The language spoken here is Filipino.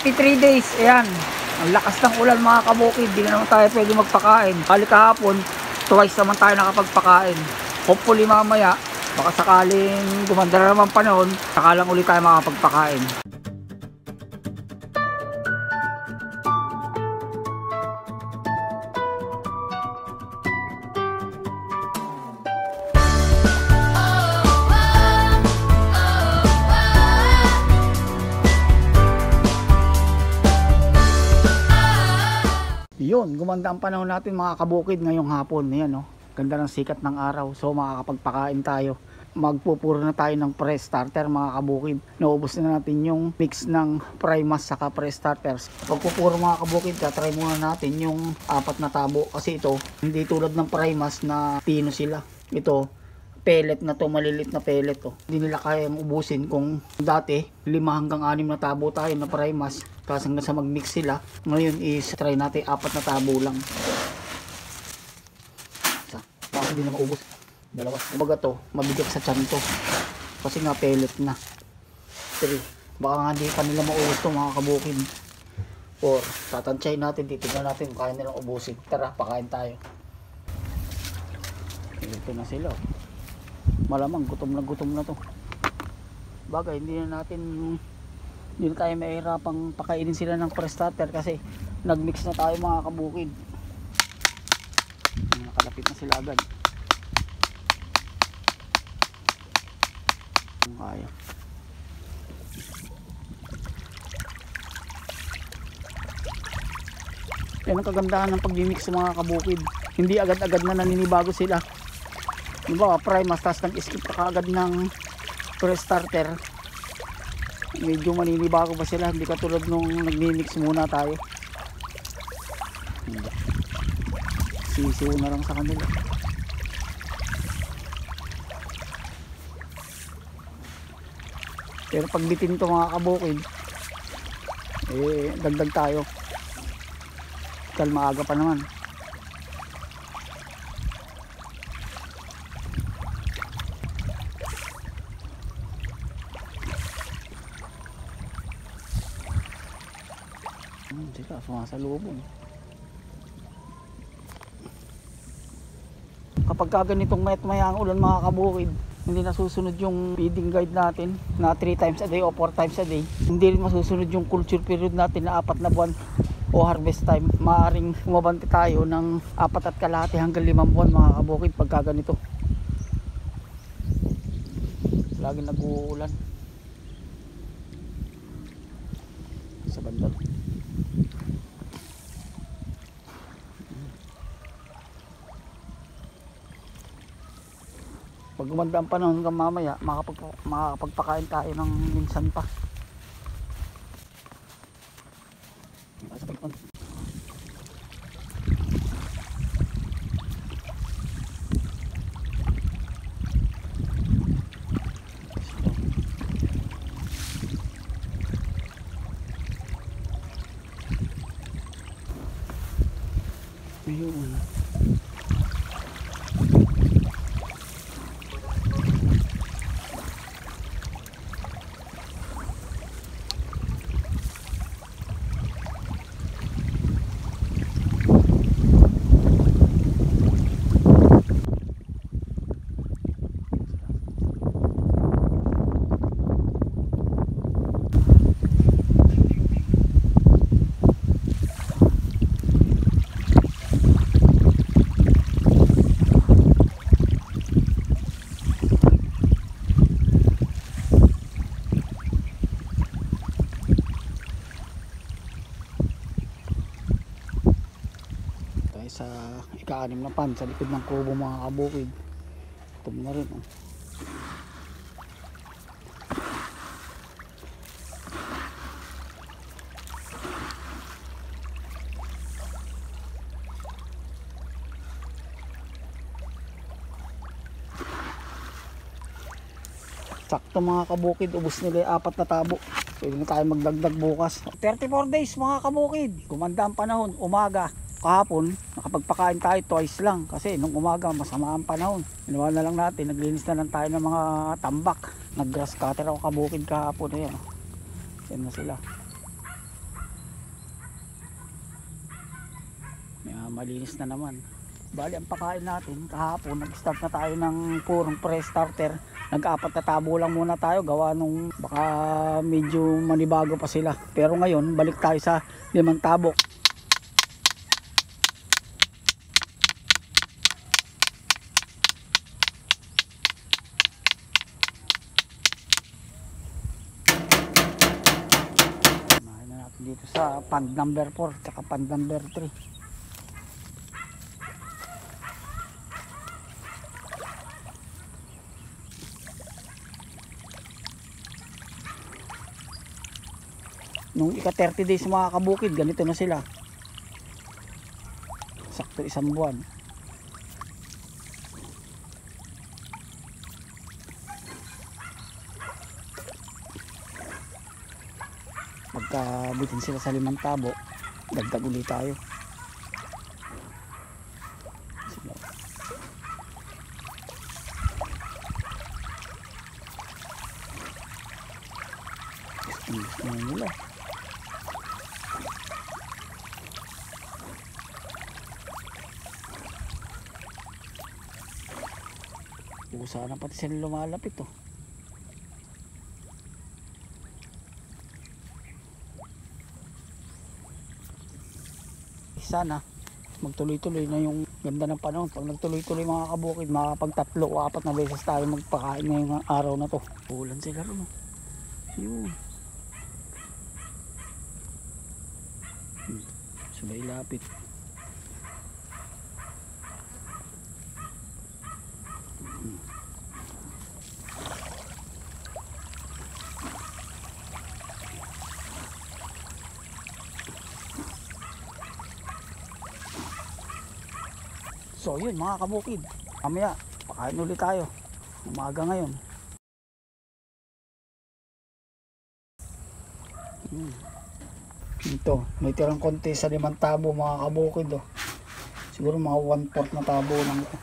53 days, ayan. Ang lakas ng ulan mga kabukid, di na naman tayo pwede magpakain. Hali kahapon, twice naman tayo nakapagpakain. Hopefully mamaya, baka sakaling gumanda na naman panahon, saka lang ulit tayo makapagpakain. Yun, gumanda ang panahon natin mga kabukid ngayong hapon. Ayan, no? Ganda ng sikat ng araw. So makakapagpakain tayo. Magpupuro na tayo ng pre-starter mga kabukid. Naubos na natin yung mix ng Primas saka pre-starters. Pagpupuro mga kabukid, try muna natin yung 4 na tabo. Kasi ito, hindi tulad ng Primas na pino sila. Ito, pellet na to, malilit na pellet to. Hindi nila kayang ubusin kung dati 5 hanggang 6 na tabo tayo na Primas. Tapos hanggang sa mag-mix sila, ngayon is try natin 4 na tabo lang. Bakit hindi na maubos? Dalawa. Kumbaga to, mabigat sa tiyan to. Kasi nga pellet na. 3. Baka nga hindi pa nila maubos to mga kabukid. 4. Tatansyahin natin, titignan natin kung kaya nilang ubusin. Tara, pakain tayo. Ito na sila. Malamang gutom na to. Bagay, hindi na tayo mahirapang pakainin sila ng pre-starter kasi nagmix na tayo mga kabukid. Nakalapit na sila agad. Kaya. Yan ang kagandahan ng pag-mix sa mga kabukid. Hindi agad-agad na naninibago sila. Diba, Primas, tas nag-skip ka agad ng pre-starter. Medyo maninibago pa sila, hindi katulad nung nagmi-mix muna tayo. Sisiw na lang sa kanila. Pero pag bitin to mga kabukid, dagdag tayo. Dahil maaga pa naman. Sila, sumasalubong. Kapag ganitong maya ang ulan mga kabukid, hindi nasusunod yung feeding guide natin na 3 times a day o 4 times a day. Hindi rin masusunod yung culture period natin na 4 na buwan o harvest time. Maaring umabante tayo ng 4 at kalahati hanggang 5 buwan mga kabukid pagka ganito. Lagi nag-uulan sa banda. Pag gumanda ang panahon hanggang mamaya, makakapagpakain tayo ng minsan pa. Ayun. Sa ika-6 na pan sa likod ng kubo mga kabukid. Ito na rin oh. Sakto mga kabukid, ubos nila yung 4 na tabo. Pwede na tayo magdagdag bukas. 34 days mga kabukid, gumanda ang panahon, umaga. Kahapon, nakapagpakain tayo twice lang kasi nung umaga masama ang panahon. Ginawa na lang natin, naglinis na lang tayo ng mga tambak. Nag-grass cutter ako kabukid kahapon. Ayan, yan na sila. malinis na naman. Bali ang pakain natin kahapon, nag-start na tayo ng purong pre-starter. Nag-apat na tabo lang muna tayo, gawa nung baka medyo manibago pa sila. Pero ngayon balik tayo sa 5 tabo. Dito sa pond number 4 tsaka pond number 3. Nung ika 30 days mga kabukid, ganito na sila. Sakto 1 buwan. Pagkabitin sila sa 5 tabo, dagdag ulit tayo. Gusto nila. Sana pati sila lumalapit oh. Sana magtuloy-tuloy na yung ganda ng panahon. Pag nagtuloy-tuloy mga kabukid, makapag 3 o 4 na beses tayo magpakain ngayong araw na to. Ulan sila ron oh. Yun. Sabay lapit. So yun mga kabukid, mamaya pakain ulit tayo. Umaga ngayon. Ito, may tirang konti sa 5 tabo mga kabukid oh. Siguro mga 1/4 na tabo lang ito.